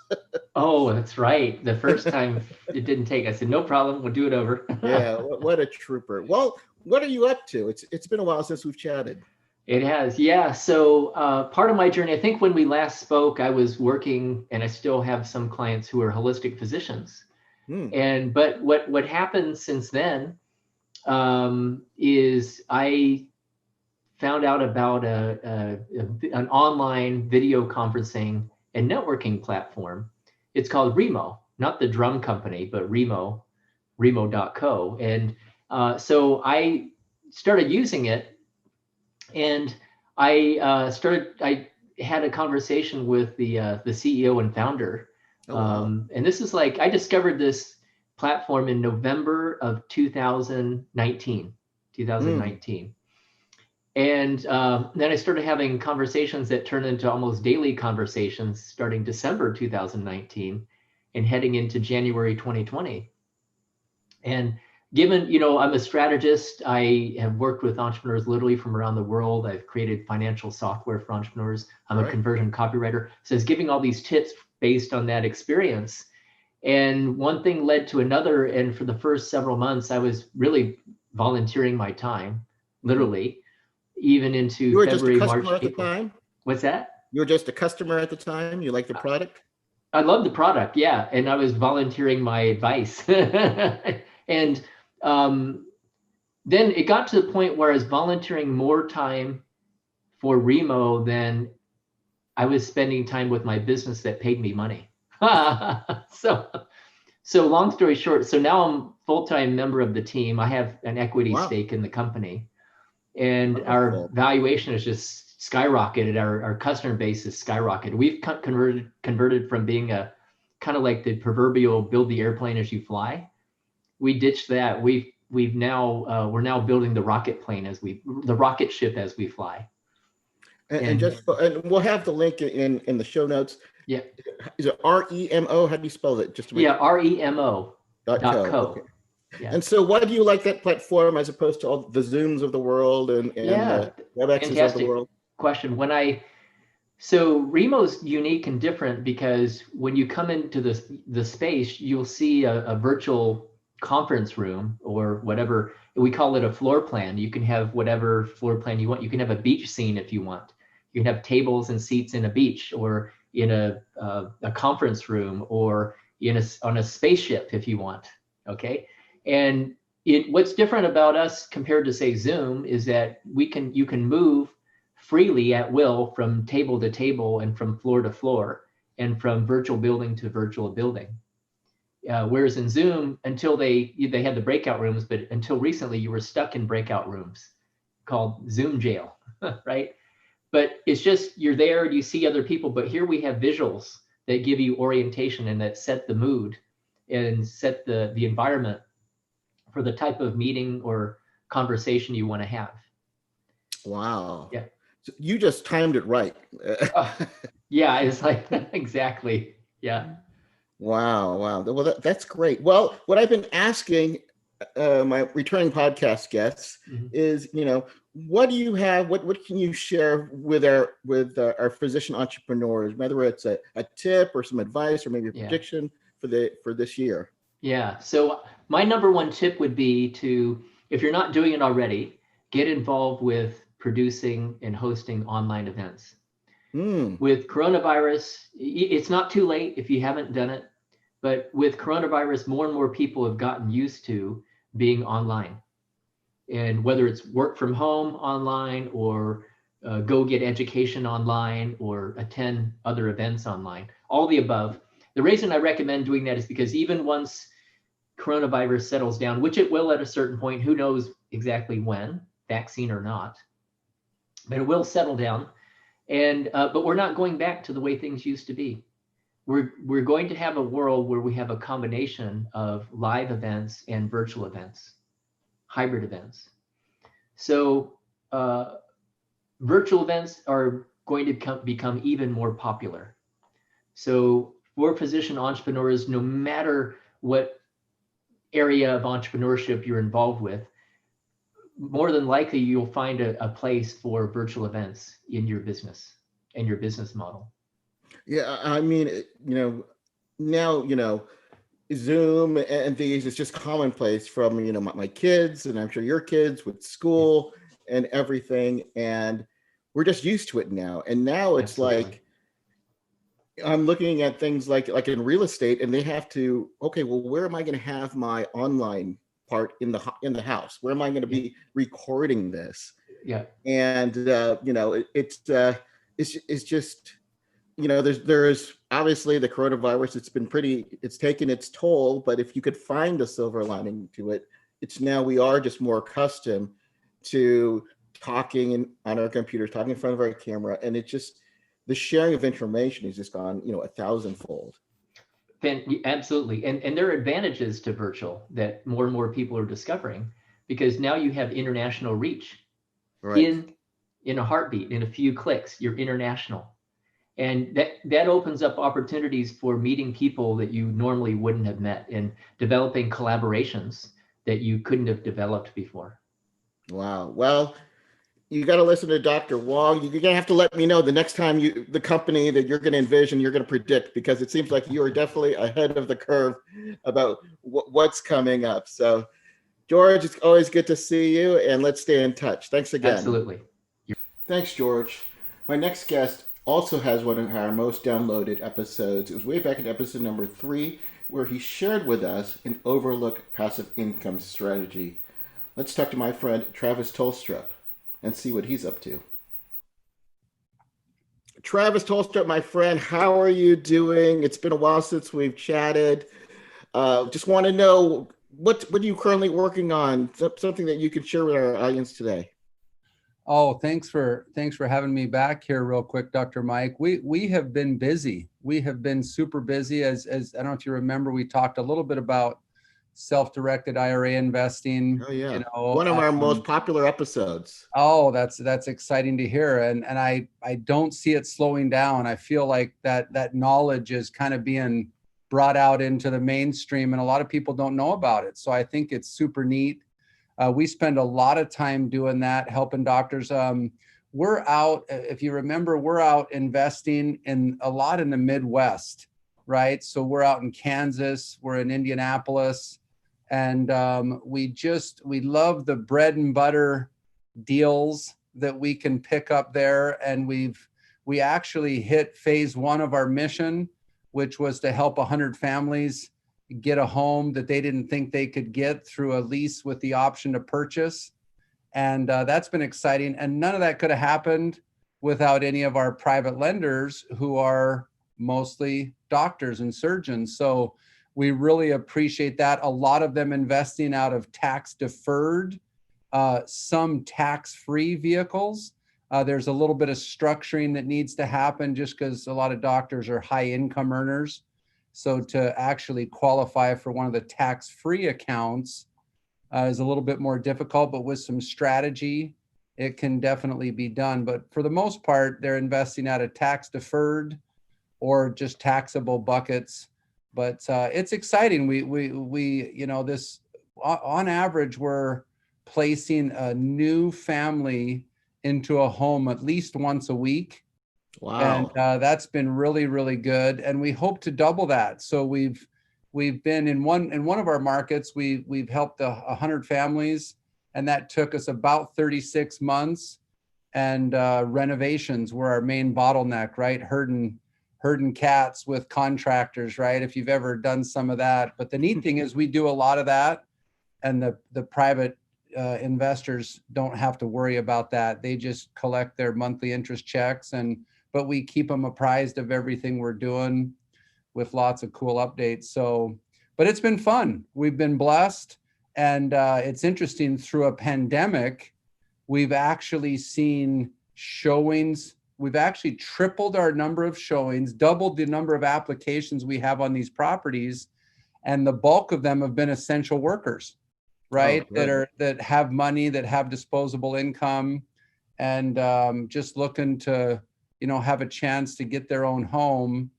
S9: Oh, that's right. The first time it didn't take. I said, no problem. We'll do it over.
S1: Yeah, what a trooper. Well, what are you up to? It's been a while since we've chatted.
S9: It has. Yeah. So part of my journey, I think when we last spoke, I was working and I still have some clients who are holistic physicians. But what happened since then is I found out about an online video conferencing and networking platform. It's called Remo, not the drum company, but Remo, Remo.co. And so I started using it, and I had a conversation with the CEO and founder. And this is I discovered this platform in November of 2019. And then I started having conversations that turned into almost daily conversations starting December 2019 and heading into January 2020. And given, I'm a strategist, I have worked with entrepreneurs literally from around the world. I've created financial software for entrepreneurs. I'm a conversion copywriter. So I was giving all these tips based on that experience. And one thing led to another. And for the first several months, I was really volunteering my time, literally, even into
S1: You were
S9: February,
S1: just a customer
S9: March,
S1: at the
S9: April.
S1: time?
S9: What's that?
S1: You were just a customer at the time? You liked the product?
S9: I love the product, yeah. And I was volunteering my advice. And then it got to the point where I was volunteering more time for Remo than I was spending time with my business that paid me money. So long story short, so now I'm full-time member of the team. I have an equity stake in the company, and our valuation is just skyrocketed. Our customer base is skyrocketed. We've converted from being a kind of like the proverbial build the airplane as you fly. We ditched that. We're now building the rocket ship as we fly.
S1: And we'll have the link in the show notes.
S9: Yeah.
S1: Is it REMO? How do you spell it?
S9: REMO.co.
S1: Okay.
S9: Yeah.
S1: And so why do you like that platform as opposed to all the Zooms of the world and the WebExes of the world?
S9: Question. So Remo's unique and different because when you come into the space, you'll see a virtual conference room or whatever. We call it a floor plan. You can have whatever floor plan you want. You can have a beach scene if you want. You can have tables and seats in a beach or in a conference room or on a spaceship if you want. Okay. And what's different about us compared to say Zoom is that you can move freely at will from table to table and from floor to floor and from virtual building to virtual building. Whereas in Zoom, until they had the breakout rooms, but until recently you were stuck in breakout rooms called Zoom jail, right? But it's just, you're there, you see other people, but here we have visuals that give you orientation and that set the mood and set the environment for the type of meeting or conversation you want to have.
S1: Wow.
S9: Yeah.
S1: So you just timed it right.
S9: Yeah, it's like exactly. Yeah.
S1: Wow, wow. Well, that's great. Well, what I've been asking my returning podcast guests
S9: Mhm.
S1: is, what do you have? What can you share with our physician entrepreneurs, whether it's a tip or some advice or maybe a
S9: Yeah.
S1: prediction for this year?
S9: Yeah. So my number one tip would be to, if you're not doing it already, get involved with producing and hosting online events.
S1: Hmm.
S9: With coronavirus, it's not too late if you haven't done it, but with coronavirus, more and more people have gotten used to being online. And whether it's work from home online or go get education online or attend other events online, all the above. The reason I recommend doing that is because even once coronavirus settles down, which it will at a certain point, who knows exactly when, vaccine or not, but it will settle down. And but we're not going back to the way things used to be. We're going to have a world where we have a combination of live events and virtual events, hybrid events. So virtual events are going to become even more popular. So for physician entrepreneurs, no matter what area of entrepreneurship you're involved with, more than likely you'll find a place for virtual events in your business and your business model.
S1: Yeah, I mean, now, Zoom and these is just commonplace from, my kids, and I'm sure your kids with school and everything. And we're just used to it now. And now it's
S9: Absolutely.
S1: like, I'm looking at things like in real estate, and they have to, okay, well, where am I going to have my online part in the house? Where am I going to
S9: Yeah.
S1: be recording this?
S9: Yeah.
S1: And it's just, there's obviously the coronavirus. It's taken its toll, but if you could find a silver lining to it, it's now we are just more accustomed to talking on our computers, talking in front of our camera, and it just, the sharing of information has just gone, 1,000-fold.
S9: Absolutely. And there are advantages to virtual that more and more people are discovering, because now you have international reach.
S1: Right.
S9: In a heartbeat, in a few clicks, you're international. And that opens up opportunities for meeting people that you normally wouldn't have met and developing collaborations that you couldn't have developed before.
S1: Wow. Well, you got to listen to Dr. Wong. You're going to have to let me know the next time the company that you're going to envision, you're going to predict, because it seems like you are definitely ahead of the curve about what's coming up. So, George, it's always good to see you, and let's stay in touch. Thanks again.
S9: Absolutely.
S1: Thanks, George. My next guest also has one of our most downloaded episodes. It was way back in episode number 3, where he shared with us an overlooked passive income strategy. Let's talk to my friend Travis Tolstrup and see what he's up to. Travis Tolstrup, my friend, how are you doing? It's been a while since we've chatted. Just want to know, what are you currently working on? Something that you could share with our audience today.
S10: Oh, thanks for having me back here real quick, Dr. Mike. We have been busy. We have been super busy. As I don't know if you remember, we talked a little bit about self-directed IRA investing.
S1: Oh yeah, one of our most popular episodes.
S10: Oh, that's exciting to hear, and I don't see it slowing down. I feel like that knowledge is kind of being brought out into the mainstream, and a lot of people don't know about it. So I think it's super neat. We spend a lot of time doing that, helping doctors. We're out, if you remember, we're out investing in a lot in the Midwest, right? So we're out in Kansas, we're in Indianapolis, and we love the bread and butter deals that we can pick up there. And we actually hit phase 1 of our mission, which was to help 100 families get a home that they didn't think they could get through a lease with the option to purchase. And that's been exciting. And none of that could have happened without any of our private lenders, who are mostly doctors and surgeons. So we really appreciate that. A lot of them investing out of tax deferred, some tax-free vehicles. There's a little bit of structuring that needs to happen, just because a lot of doctors are high income earners. So to actually qualify for one of the tax-free accounts is a little bit more difficult, but with some strategy it can definitely be done. But for the most part, they're investing out of tax deferred or just taxable buckets. But it's exciting. We this on average, we're placing a new family into a home at least once a week. And
S1: Wow.
S10: that's been really, really good. And we hope to double that. So we've been in one of our markets, we've helped 100 families, and that took us about 36 months. And renovations were our main bottleneck, right? Herding cats with contractors, right? If you've ever done some of that. But the neat thing is we do a lot of that, and the private investors don't have to worry about that. They just collect their monthly interest checks, but we keep them apprised of everything we're doing with lots of cool updates. So, but it's been fun. We've been blessed. And it's interesting, through a pandemic, we've actually seen showings. We've actually tripled our number of showings, doubled the number of applications we have on these properties. And the bulk of them have been essential workers, right? That have money, that have disposable income, and just looking to, have a chance to get their own home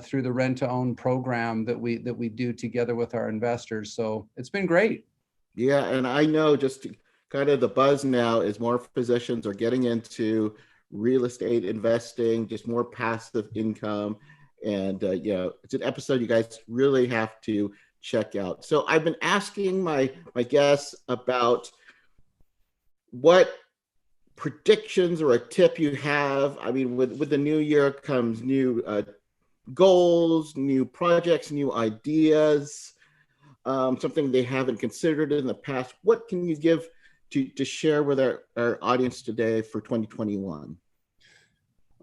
S10: through the rent to own program that we do together with our investors. So it's been great.
S1: Yeah, and I know just kind of the buzz now is more physicians are getting into real estate investing, just more passive income. And it's an episode you guys really have to check out. So I've been asking my guests about what predictions or a tip you have. I mean, with the new year comes new goals, new projects, new ideas, something they haven't considered in the past. What can you give to share with our audience today for 2021?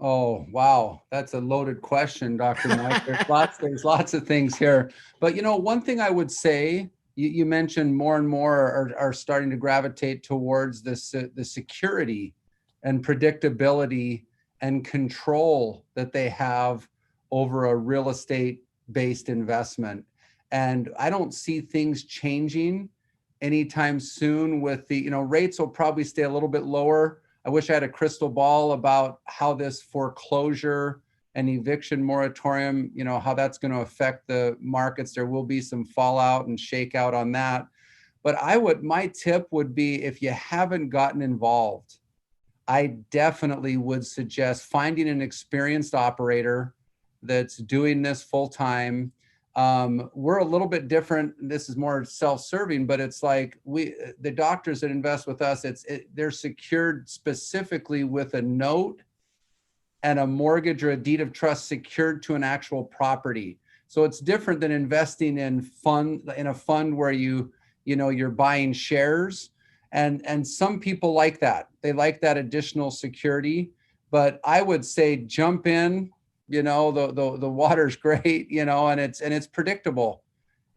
S10: Oh, wow. That's a loaded question, Dr. Mike. There's lots of things here. But, one thing I would say, you mentioned more and more are starting to gravitate towards the security and predictability and control that they have over a real estate based investment. And I don't see things changing anytime soon. With the, rates will probably stay a little bit lower. I wish I had a crystal ball about how this foreclosure and eviction moratorium, how that's going to affect the markets. There will be some fallout and shakeout on that. But my tip would be, if you haven't gotten involved, I definitely would suggest finding an experienced operator that's doing this full time. We're a little bit different. This is more self-serving, but it's like the doctors that invest with us, they're secured specifically with a note and a mortgage or a deed of trust secured to an actual property. So it's different than investing in a fund where you're buying shares. And some people like that. They like that additional security. But I would say jump in. The water's great, and it's predictable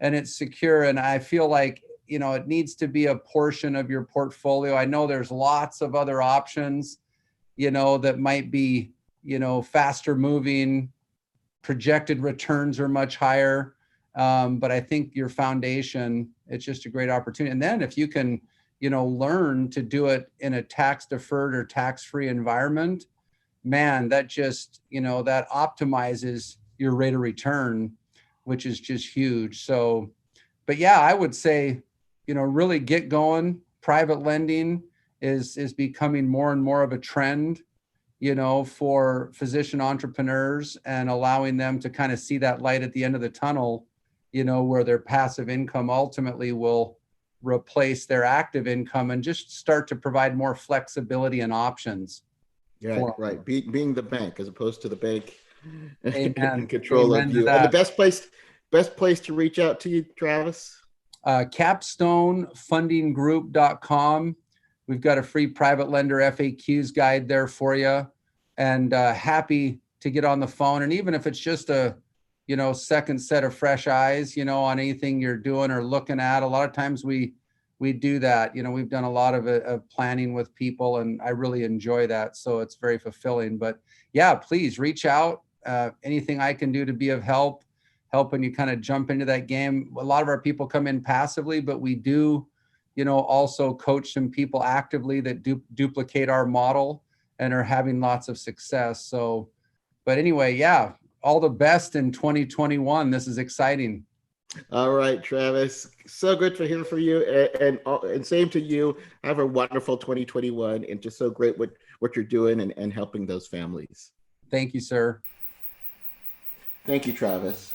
S10: and it's secure. And I feel like, it needs to be a portion of your portfolio. I know there's lots of other options, that might be, faster moving, projected returns are much higher. But I think your foundation, it's just a great opportunity. And then if you can, learn to do it in a tax deferred or tax-free environment, man, that just, that optimizes your rate of return, which is just huge. So, but yeah, I would say, really get going. Private lending is becoming more and more of a trend, for physician entrepreneurs, and allowing them to kind of see that light at the end of the tunnel, where their passive income ultimately will replace their active income and just start to provide more flexibility and options.
S1: Yeah, right. Being the bank as opposed to the bank in control
S10: Amen
S1: of you. And the best place to reach out to you, Travis?
S10: CapstoneFundingGroup.com. We've got a free private lender FAQs guide there for you, and happy to get on the phone. And even if it's just a, second set of fresh eyes, on anything you're doing or looking at, a lot of times we do that. We've done a lot of planning with people, and I really enjoy that. So it's very fulfilling. But yeah, please reach out. Anything I can do to be of helping you kind of jump into that game. A lot of our people come in passively, but we do also coach some people actively that duplicate our model and are having lots of success. So, but anyway, yeah, all the best in 2021. This is exciting.
S1: All right, Travis. So good to hear from you, and same to you. Have a wonderful 2021, and just so great what you're doing and helping those families.
S10: Thank you, sir.
S1: Thank you, Travis.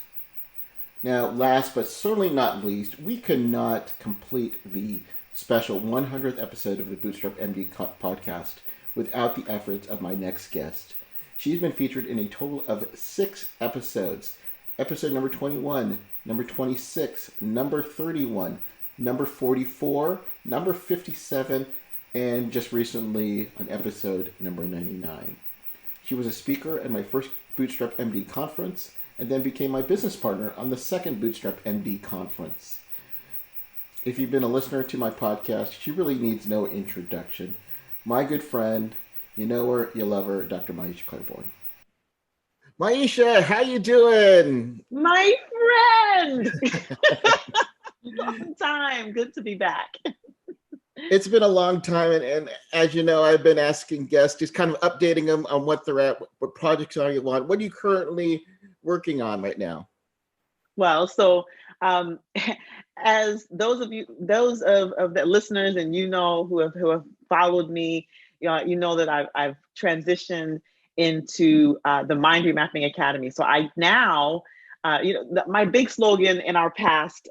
S1: Now, last but certainly not least, we cannot complete the special 100th episode of the Bootstrap MD podcast without the efforts of my next guest. She's been featured in a total of 6 episodes. Episode number 21, number 26, number 31, number 44, number 57, and just recently on episode number 99. She was a speaker at my first Bootstrap MD conference and then became my business partner on the second Bootstrap MD conference. If you've been a listener to my podcast, she really needs no introduction. My good friend, you know her, you love her, Dr. Maisha Claiborne. Maisha, how you doing?
S11: My friend! Long time. Good to be back.
S1: It's been a long time, and as you know, I've been asking guests, just kind of updating them on what they're at, what projects are you on. What are you currently working on right now?
S11: Well, so as those of the listeners and who have followed me, you know that I've transitioned into the Mind Remapping Academy. So I now, my big slogan in our past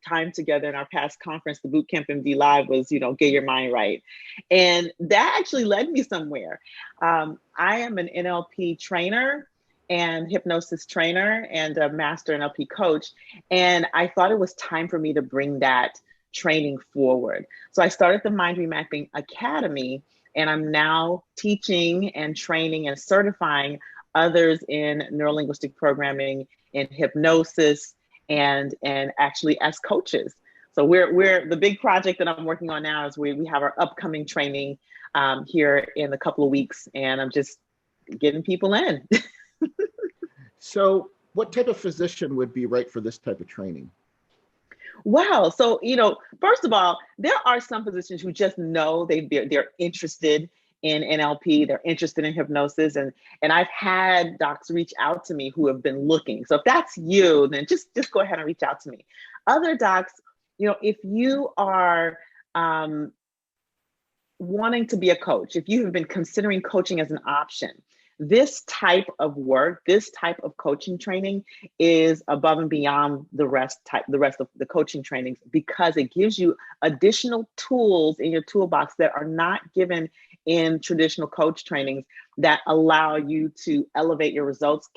S11: time together in our past conference, the Bootcamp MD Live, was, get your mind right. And that actually led me somewhere. I am an NLP trainer and hypnosis trainer and a master NLP coach. And I thought it was time for me to bring that training forward. So I started the Mind Remapping Academy, and I'm now teaching and training and certifying others in neurolinguistic programming, in hypnosis, and actually as coaches. So we're the big project that I'm working on now is we have our upcoming training here in a couple of weeks, and I'm just getting people in.
S1: So what type of physician would be right for this type of training?
S11: Wow. So, first of all, there are some physicians who just know they're interested in NLP, they're interested in hypnosis. And I've had docs reach out to me who have been looking. So if that's you, then just go ahead and reach out to me. Other docs, if you are wanting to be a coach, if you have been considering coaching as an option, this type of work, this type of coaching training is above and beyond the rest of the coaching trainings, because it gives you additional tools in your toolbox that are not given in traditional coach trainings, that allow you to elevate your results,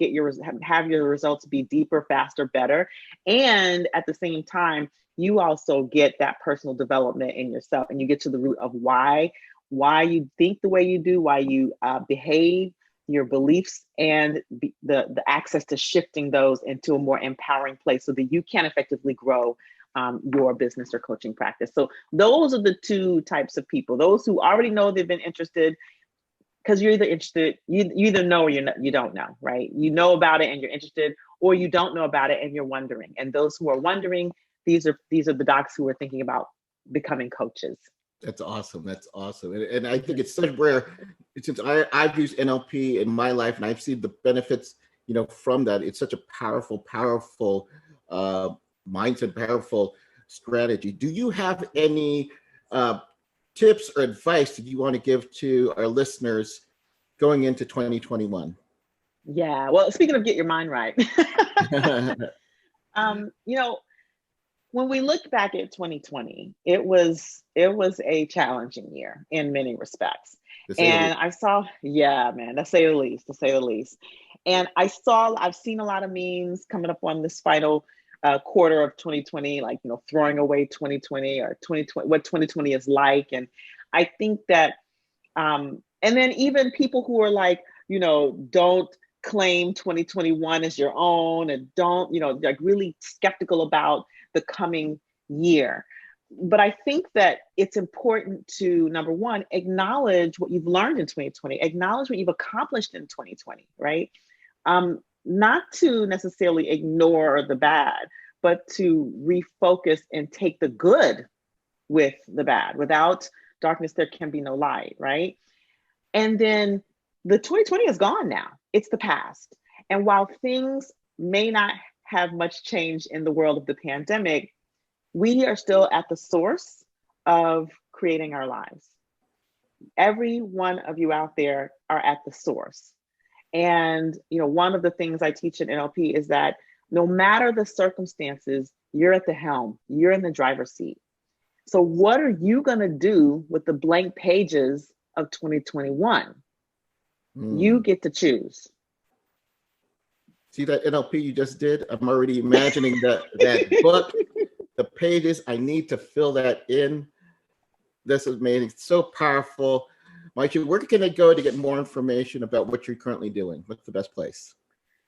S11: have your results be deeper, faster, better. And at the same time, you also get that personal development in yourself, and you get to the root of why you think the way you do, why you behave, your beliefs, and the access to shifting those into a more empowering place so that you can effectively grow your business or coaching practice. So those are the two types of people: those who already know they've been interested, because you're either interested, you either know or you don't know, right? You know about it and you're interested, or you don't know about it and you're wondering. And those who are wondering, these are the docs who are thinking about becoming coaches.
S1: That's awesome. That's awesome. And I think it's such rare, since I've used NLP in my life and I've seen the benefits, from that. It's such a powerful mindset, powerful strategy. Do you have any tips or advice that you want to give to our listeners going into 2021?
S11: Yeah. Well, speaking of get your mind right, when we look back at 2020, it was a challenging year in many respects. And I saw, to say the least. And I've seen a lot of memes coming up on this final quarter of 2020, like, throwing away 2020 or 2020, what 2020 is like. And I think that, and then even people who are like, don't claim 2021 as your own, and don't, like really skeptical about the coming year. But I think that it's important to, number one, acknowledge what you've learned in 2020, acknowledge what you've accomplished in 2020, right? Not to necessarily ignore the bad, but to refocus and take the good with the bad. Without darkness, there can be no light, right? And then the 2020 is gone now. It's the past. And while things may not have much change in the world of the pandemic, we are still at the source of creating our lives. Every one of you out there are at the source. And one of the things I teach in NLP is that no matter the circumstances, you're at the helm, you're in the driver's seat. So what are you going to do with the blank pages of 2021? You get to choose.
S1: See that NLP you just did? I'm already imagining that book, the pages. I need to fill that in. This is amazing. It's so powerful. Mike, where can I go to get more information about what you're currently doing? What's the best place?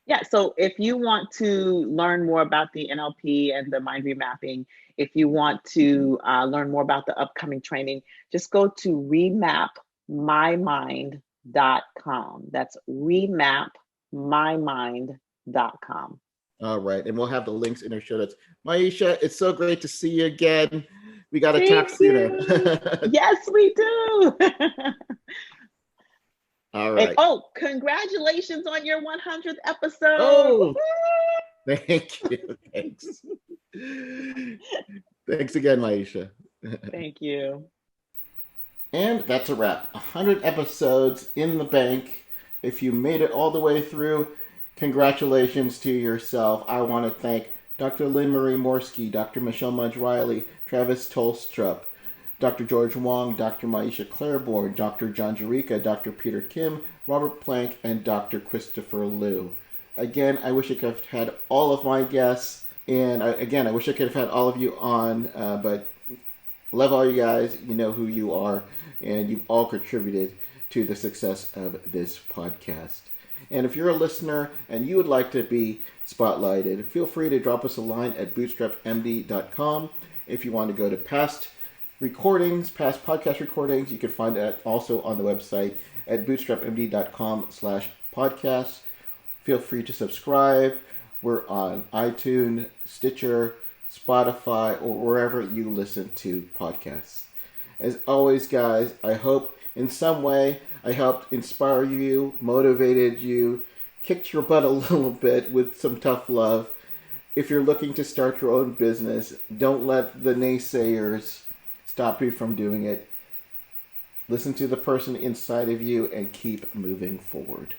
S11: Yeah, so if you want to learn more about the NLP and the mind remapping, if you want to learn more about the upcoming training, just go to remapmymind.com. That's remapmymind.com.
S1: All right, and we'll have the links in our show notes. Maisha, it's so great to see you again. We got to talk sooner.
S11: Yes, we do.
S1: All right.
S11: And, congratulations on your 100th episode.
S1: Oh, thank you. Thanks. Thanks again, Maisha.
S11: Thank you.
S1: And that's a wrap. 100 episodes in the bank. If you made it all the way through, congratulations to yourself. I want to thank Dr. Lynn Marie Morsky, Dr. Michelle Mudge Riley, Travis Tolstrup, Dr. George Wong, Dr. Maisha Claiborne, Dr. John Jerica, Dr. Peter Kim, Robert Plank, and Dr. Christopher Liu. Again, I wish I could have had all of my guests, and I wish I could have had all of you on, but love all you guys. You know who you are, and you've all contributed to the success of this podcast. And if you're a listener and you would like to be spotlighted, feel free to drop us a line at BootstrapMD.com. If you want to go to past podcast recordings, you can find that also on the website at BootstrapMD.com/podcast. Feel free to subscribe. We're on iTunes, Stitcher, Spotify, or wherever you listen to podcasts. As always, guys, I hope in some way I helped inspire you, motivated you, kicked your butt a little bit with some tough love. If you're looking to start your own business, don't let the naysayers stop you from doing it. Listen to the person inside of you and keep moving forward.